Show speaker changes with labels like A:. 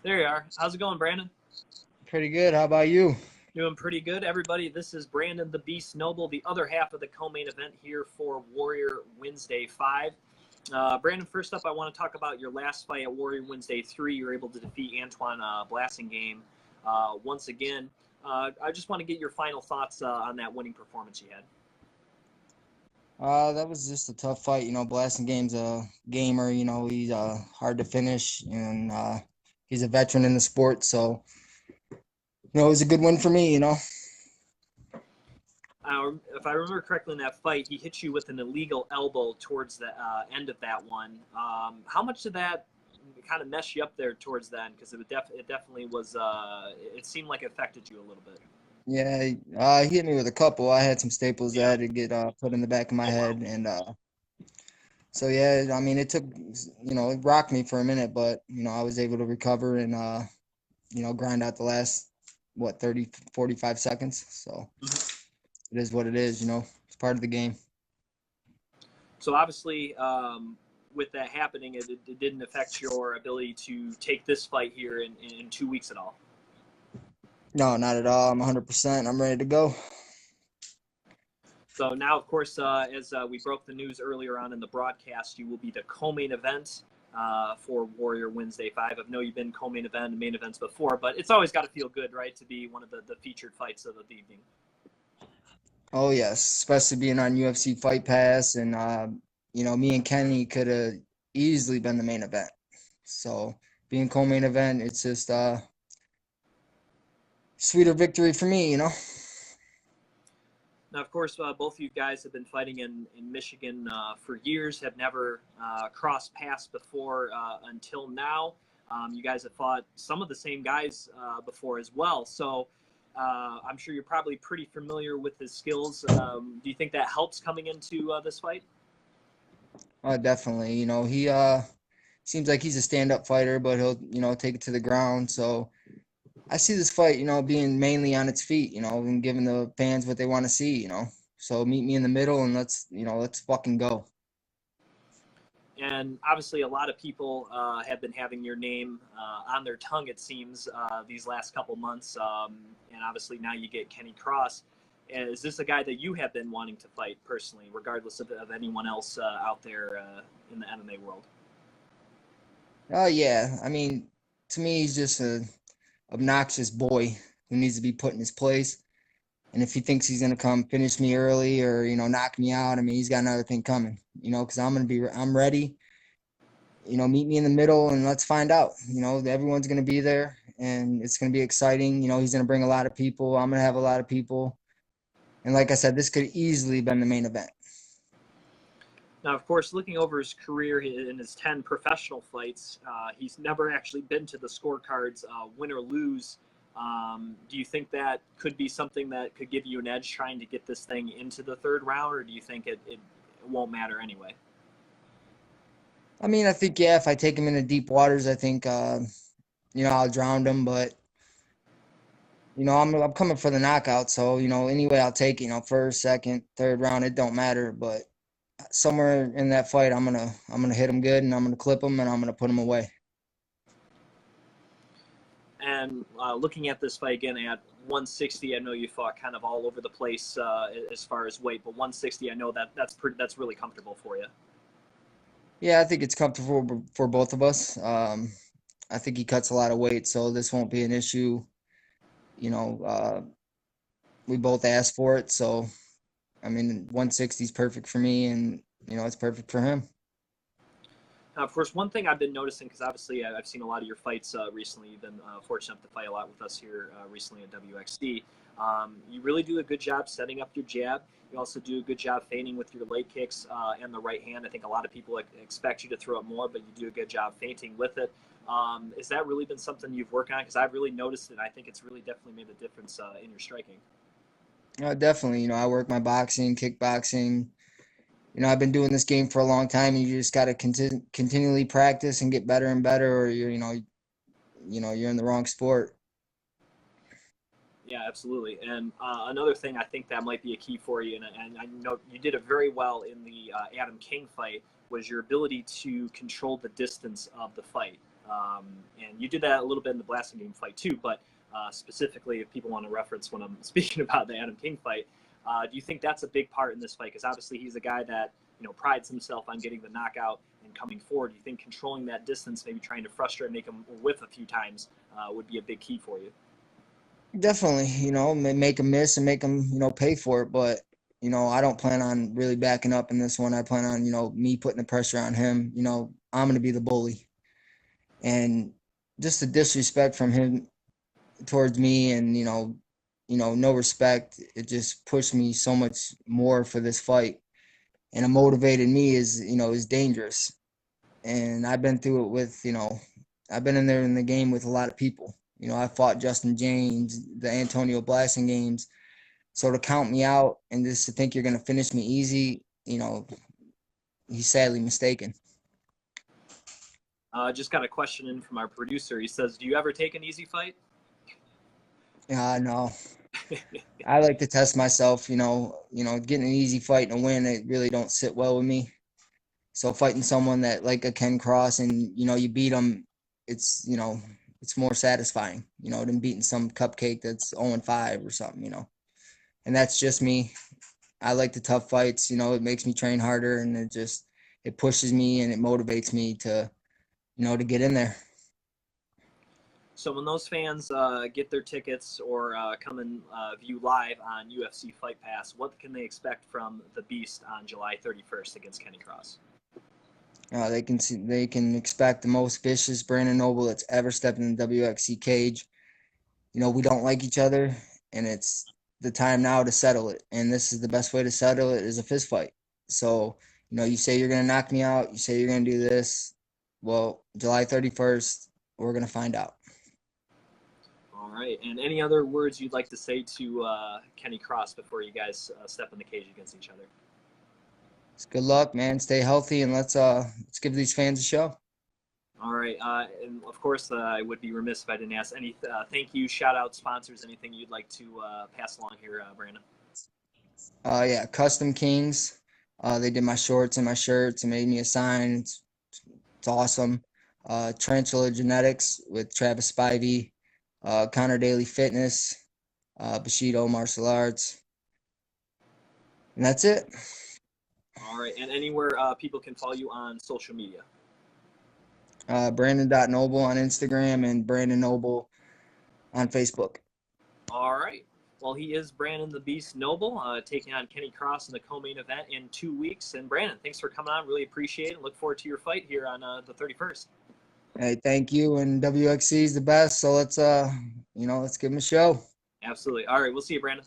A: There you are. How's it going, Brandon?
B: Pretty good. How about you?
A: Doing pretty good, everybody. This is Brandon the Beast Noble, the other half of the co-main event here for Warrior Wednesday 5. Brandon, first up, I want to talk about your last fight at Warrior Wednesday 3. You were able to defeat Antoine Blassingame once again. I just want to get your final thoughts on that winning performance you had.
B: That was just a tough fight. Game's a gamer. He's hard to finish, and he's a veteran in the sport. So, it was a good win for me.
A: If I remember correctly in that fight, he hit you with an illegal elbow towards the end of that one. How much did that kind of mess you up there towards the end? Because it definitely was. It seemed like it affected you a little bit.
B: Yeah, he hit me with a couple. I had some staples that I had to get put in the back of my head, and so yeah, I mean, it took, it rocked me for a minute, but I was able to recover and grind out the last 30, 45 seconds. So it is what it is. It's part of the game.
A: So obviously, with that happening, it didn't affect your ability to take this fight here in 2 weeks at all.
B: No, not at all. I'm 100%. I'm ready to go.
A: So now, of course, as we broke the news earlier on in the broadcast, you will be the co-main event for Warrior Wednesday 5. I know you've been co-main event and main events before, but it's always got to feel good, right, to be one of the featured fights of the evening.
B: Oh, yes, especially being on UFC Fight Pass. And, me and Kenny could have easily been the main event. So being co-main event, it's just sweeter victory for me.
A: Now, of course, both of you guys have been fighting in Michigan for years, have never crossed paths before until now. You guys have fought some of the same guys before as well. So I'm sure you're probably pretty familiar with his skills. Do you think that helps coming into this fight?
B: Definitely. He seems like he's a stand-up fighter, but he'll take it to the ground. So I see this fight, being mainly on its feet, and giving the fans what they want to see. So meet me in the middle and let's fucking go.
A: And obviously, a lot of people have been having your name on their tongue, it seems, these last couple months. And obviously, now you get Kenny Cross. Is this a guy that you have been wanting to fight personally, regardless of anyone else out there in the MMA world?
B: Oh, yeah. I mean, to me, he's just a obnoxious boy who needs to be put in his place. And if he thinks he's going to come finish me early or, knock me out, I mean, he's got another thing coming, because I'm ready. Meet me in the middle and let's find out. Everyone's going to be there and it's going to be exciting. He's going to bring a lot of people. I'm going to have a lot of people. And like I said, this could easily been the main event.
A: Now, of course, looking over his career in his 10 professional fights, he's never actually been to the scorecards, win or lose. Do you think that could be something that could give you an edge trying to get this thing into the third round, or do you think it won't matter anyway?
B: I mean, I think, yeah, if I take him into deep waters, I think, I'll drown him. But, I'm coming for the knockout. So, anyway, I'll take it, first, second, third round. It don't matter. But somewhere in that fight, I'm gonna hit him good and I'm gonna clip him and I'm gonna put him away.
A: And looking at this fight again at 160, I know you fought kind of all over the place as far as weight, but 160, I know that's really comfortable for you.
B: Yeah, I think it's comfortable for both of us. I think he cuts a lot of weight, so this won't be an issue. We both asked for it, so I mean, 160 is perfect for me, and it's perfect for him.
A: Now, of course, one thing I've been noticing, because obviously I've seen a lot of your fights recently. You've been fortunate enough to fight a lot with us here recently at WXD. You really do a good job setting up your jab. You also do a good job feigning with your leg kicks and the right hand. I think a lot of people expect you to throw it more, but you do a good job feinting with it. Has that really been something you've worked on? Because I've really noticed it. I think it's really definitely made a difference in your striking.
B: Definitely. I work my boxing, kickboxing. I've been doing this game for a long time, and you just got to continually practice and get better and better, or you're in the wrong sport.
A: Yeah, absolutely. And another thing I think that might be a key for you, and I know you did it very well in the Adam King fight, was your ability to control the distance of the fight. And you did that a little bit in the Blasting Game fight too, but specifically, if people want to reference when I'm speaking about the Adam King fight, do you think that's a big part in this fight? Because obviously he's a guy that prides himself on getting the knockout and coming forward. Do you think controlling that distance, maybe trying to frustrate, make him whiff a few times, would be a big key for you?
B: Definitely, make him miss and make him, pay for it. But, I don't plan on really backing up in this one. I plan on, me putting the pressure on him. I'm going to be the bully. And just the disrespect from him towards me and, no respect, it just pushed me so much more for this fight. And it motivated me is dangerous. And I've been through it with, I've been in there in the game with a lot of people. I fought Justin James, the Antonio Blasting games. So to count me out and just to think you're going to finish me easy, he's sadly mistaken.
A: Just got a question in from our producer. He says, do you ever take an easy fight?
B: No. I like to test myself, getting an easy fight and a win, it really don't sit well with me. So fighting someone that like a Ken Cross and, you beat him, it's, it's more satisfying, than beating some cupcake that's 0-5 or something, And that's just me. I like the tough fights, it makes me train harder and it pushes me and it motivates me to, to get in there.
A: So when those fans get their tickets or come and view live on UFC Fight Pass, what can they expect from the Beast on July 31st against Kenny Cross?
B: They can expect the most vicious Brandon Noble that's ever stepped in the WXC cage. We don't like each other, and it's the time now to settle it. And this is the best way to settle it is a fist fight. So, you say you're going to knock me out. You say you're going to do this. Well, July 31st, we're going to find out.
A: All right. And any other words you'd like to say to Kenny Cross before you guys step in the cage against each other?
B: Good luck, man. Stay healthy, and let's give these fans a show.
A: All right. And of course, I would be remiss if I didn't ask any thank you, shout out, sponsors, anything you'd like to pass along here, Brandon.
B: Yeah, Custom Kings. They did my shorts and my shirts and made me a sign. It's awesome. Tarantula Genetics with Travis Spivey, Connor Daly Fitness, Bushido Martial Arts, and that's it.
A: All right, and anywhere people can follow you on social media.
B: Brandon.Noble on Instagram and Brandon Noble on Facebook.
A: All right. Well, he is Brandon the Beast Noble, taking on Kenny Cross in the co-main event in 2 weeks. And Brandon, thanks for coming on. Really appreciate it. Look forward to your fight here on the 31st.
B: Hey, thank you. And WXC is the best. So let's give him a show.
A: Absolutely. All right. We'll see you, Brandon.